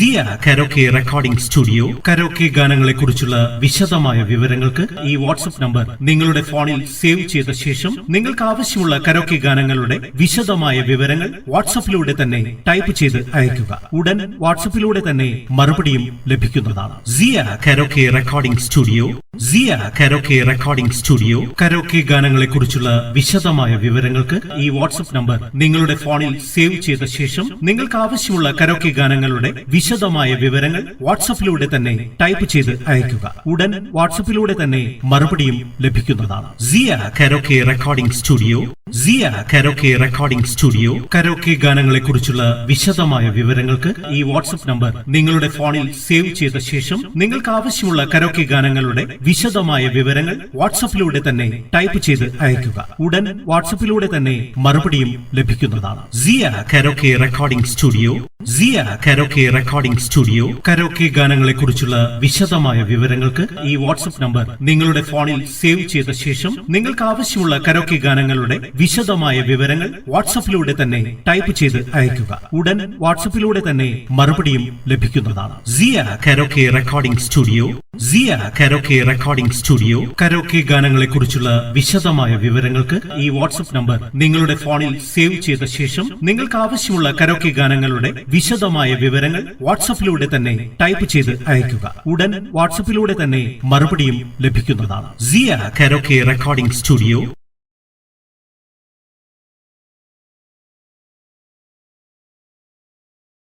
സിയ karaoke recording studio karaoke ഗാനങ്ങളെ കുറിച്ചുള്ള വിശദമായ വിവരങ്ങൾക്ക് ഈ വാട്സ്ആപ്പ് നമ്പർ നിങ്ങളുടെ ഫോണിൽ സേവ് ചെയ്ത ശേഷം നിങ്ങൾക്ക് ആവശ്യമുള്ള കരോക്കെ ഗാനങ്ങളുടെ വിശദമായ വിവരങ്ങൾ വാട്സ്ആപ്പിലൂടെ തന്നെ ടൈപ്പ് ചെയ്ത് അയയ്ക്കുക. ഉടൻ വാട്സ്ആപ്പിലൂടെ തന്നെ മറുപടിയും ലഭിക്കുന്നതാണ്. സിയ കരോക്കെ റെക്കോർഡിംഗ് സ്റ്റുഡിയോ സിയ കരോക്കെ റെക്കോർഡിംഗ് സ്റ്റുഡിയോ കരോക്കെ ഗാനങ്ങളെ കുറിച്ചുള്ള വിശദമായ വിവരങ്ങൾക്ക് ഈ വാട്സ്ആപ്പ് നമ്പർ നിങ്ങളുടെ ഫോണിൽ സേവ് ചെയ്ത ശേഷം നിങ്ങൾക്ക് ആവശ്യമുള്ള കരോക്കെ ഗാനങ്ങളുടെ വിശദമായ വിവരങ്ങൾ വാട്സ്ആപ്പിലൂടെ തന്നെ ടൈപ്പ് ചെയ്ത് അയയ്ക്കുക. ഉടൻ വാട്സ്ആപ്പിലൂടെ തന്നെ മറുപടിയും ലഭിക്കുന്നതാണ്. സിയ കരോക്കെ റെക്കോർഡിംഗ് സ്റ്റുഡിയോ സിയ കരോക്കെ റെക്കോർഡിംഗ് സ്റ്റുഡിയോ കരോക്കെ ഗാനങ്ങളെ കുറിച്ചുള്ള വിശദമായ വിവരങ്ങൾക്ക് ഈ വാട്സ്ആപ്പ് നമ്പർ നിങ്ങളുടെ ഫോണിൽ സേവ് ചെയ്ത ശേഷം നിങ്ങൾക്ക് ആവശ്യമുള്ള കരോക്കെ ഗാനങ്ങളുടെ വിശദമായ വിവരങ്ങൾ വാട്സ്ആപ്പിലൂടെ തന്നെ ടൈപ്പ് ചെയ്ത് അയയ്ക്കുക. ഉടൻ വാട്സ്ആപ്പിലൂടെ തന്നെ മറുപടിയും ലഭിക്കുന്നതാണ്. സിയ കരോക്കെ റെക്കോർഡിംഗ് സ്റ്റുഡിയോ സിയ കരോക്കെ റെക്കോർഡിംഗ് സ്റ്റുഡിയോ കരോക്കെ ഗാനങ്ങളെ കുറിച്ചുള്ള വിശദമായ വിവരങ്ങൾക്ക് ഈ വാട്സ്ആപ്പ് നമ്പർ നിങ്ങളുടെ ഫോണിൽ സേവ് ചെയ്ത ശേഷം നിങ്ങൾക്ക് ആവശ്യമുള്ള കരോക്കെ ഗാനങ്ങളുടെ വിശദമായ വിവരങ്ങൾ വാട്സ്ആപ്പിലൂടെ തന്നെ ടൈപ്പ് ചെയ്ത് അയയ്ക്കുക. ഉടൻ വാട്സ്ആപ്പിലൂടെ തന്നെ മറുപടിയും ലഭിക്കുന്നതാണ്. സിയ കരോക്കെ റെക്കോർഡിംഗ് സ്റ്റുഡിയോ സിയ കരോക്കെ റെക്കോർഡിംഗ് സ്റ്റുഡിയോ കരോക്കെ ഗാനങ്ങളെ കുറിച്ചുള്ള വിശദമായ വിവരങ്ങൾക്ക് ഈ വാട്സ്ആപ്പ് നമ്പർ നിങ്ങളുടെ ഫോണിൽ സേവ് ചെയ്ത ശേഷം നിങ്ങൾക്ക് ആവശ്യമുള്ള കരോക്കെ ഗാനങ്ങളുടെ വിശദമായ വിവരങ്ങൾ വാട്സ്ആപ്പിലൂടെ തന്നെ ടൈപ്പ് ചെയ്ത് അയയ്ക്കുക. ഉടൻ വാട്സ്ആപ്പിലൂടെ തന്നെ മറുപടിയും ലഭിക്കുന്നതാണ്. സിയ കരോക്കെ റെക്കോർഡിംഗ് സ്റ്റുഡിയോ